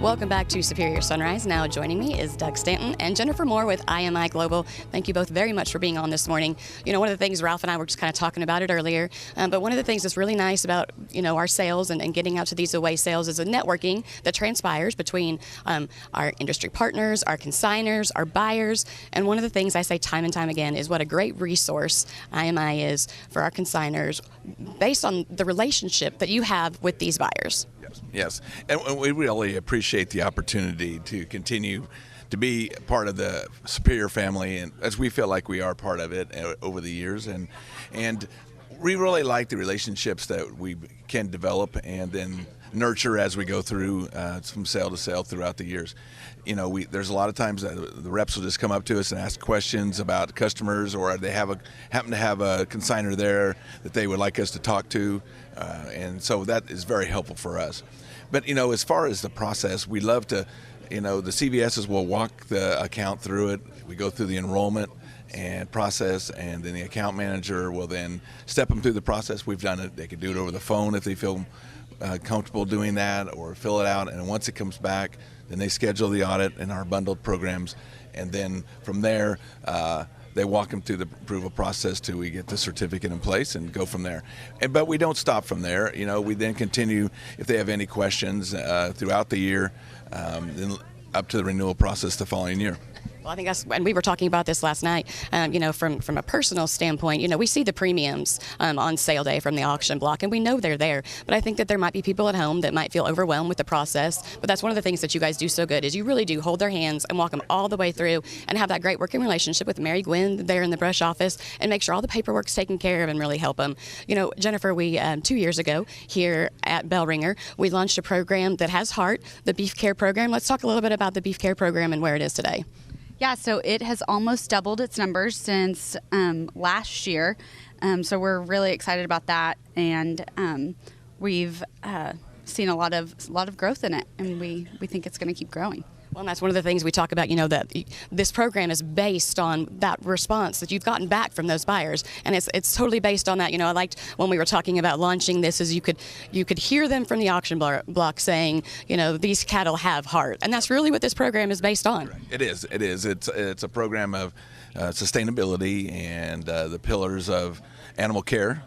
Welcome back to Superior Sunrise. Now joining me is Doug Stanton and Jennifer Moore with IMI Global. Thank you both very much for being on this morning. You know, one of the things Ralph and I were just kind of talking about it earlier, but one of the things that's really nice about, you know, our sales and getting out to these away sales is a networking that transpires between our industry partners, our consigners, our buyers. And one of the things I say time and time again is what a great resource IMI is for our consigners based on the relationship that you have with these buyers. Yes, and we really appreciate the opportunity to continue to be part of the Superior family, and as we feel like we are part of it over the years, and we really like the relationships that we can develop and then nurture as we go through from sale to sale throughout the years. You know, there's a lot of times that the reps will just come up to us and ask questions about customers, or they happen to have a consignor there that they would like us to talk to, and so that is very helpful for us. But you know, as far as the process, we love to, you know, the CVSs will walk the account through it. We go through the enrollment and process, and then the account manager will then step them through the process. We've done it. They can do it over the phone if they feel comfortable doing that, or fill it out, and once it comes back, then they schedule the audit in our bundled programs, and then from there they walk them through the approval process till we get the certificate in place and go from there. But we don't stop from there. You know, we then continue if they have any questions throughout the year, then up to the renewal process the following year. Well, I think that's, and we were talking about this last night, you know, from a personal standpoint, you know, we see the premiums on sale day from the auction block, and we know they're there, but I think that there might be people at home that might feel overwhelmed with the process, but that's one of the things that you guys do so good, is you really do hold their hands and walk them all the way through and have that great working relationship with Mary Gwynn there in the brush office and make sure all the paperwork's taken care of and really help them. You know, Jennifer, we, 2 years ago here at Bell Ringer, we launched a program that has heart, the Beef Care Program. Let's talk a little bit about the Beef Care Program and where it is today. Yeah, so it has almost doubled its numbers since last year, so we're really excited about that, and we've seen a lot of growth in it, and we think it's going to keep growing. Well, and that's one of the things we talk about, you know, that this program is based on that response that you've gotten back from those buyers. And it's totally based on that. You know, I liked when we were talking about launching this, is you could hear them from the auction block saying, you know, these cattle have heart. And that's really what this program is based on. It is. It's a program of sustainability and the pillars of animal care,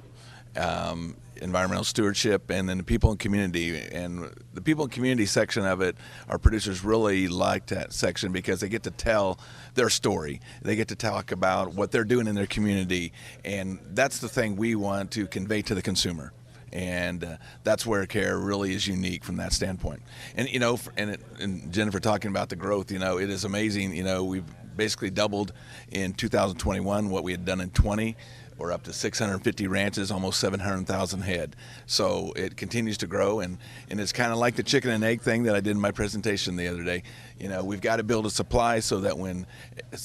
environmental stewardship, and then the people and community. And the people and community section of it, our producers really like that section because they get to tell their story. They get to talk about what they're doing in their community, and that's the thing we want to convey to the consumer. And that's where care really is unique from that standpoint. And you know, and Jennifer talking about the growth, you know, it is amazing. You know, we've basically doubled in 2021 what we had done in 20. We're up to 650 ranches, almost 700,000 head. So it continues to grow, and it's kind of like the chicken and egg thing that I did in my presentation the other day. You know, we've got to build a supply so that when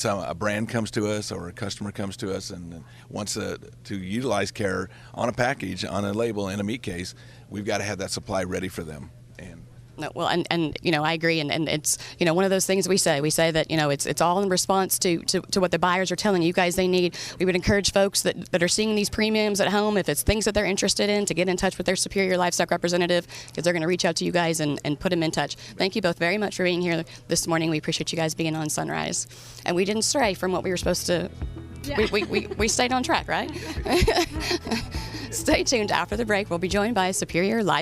a brand comes to us or a customer comes to us and wants to utilize care on a package, on a label, in a meat case, we've got to have that supply ready for them. No, well, and you know, I agree, and it's, you know, one of those things we say that, you know, it's all in response to what the buyers are telling you guys they need. We would encourage folks that are seeing these premiums at home, if it's things that they're interested in, to get in touch with their Superior Livestock representative, because they're going to reach out to you guys and put them in touch. Thank you both very much for being here this morning. We appreciate you guys being on Sunrise, and we didn't stray from what we were supposed to. Yeah. We stayed on track, right? Stay tuned. After the break, we'll be joined by Superior Livestock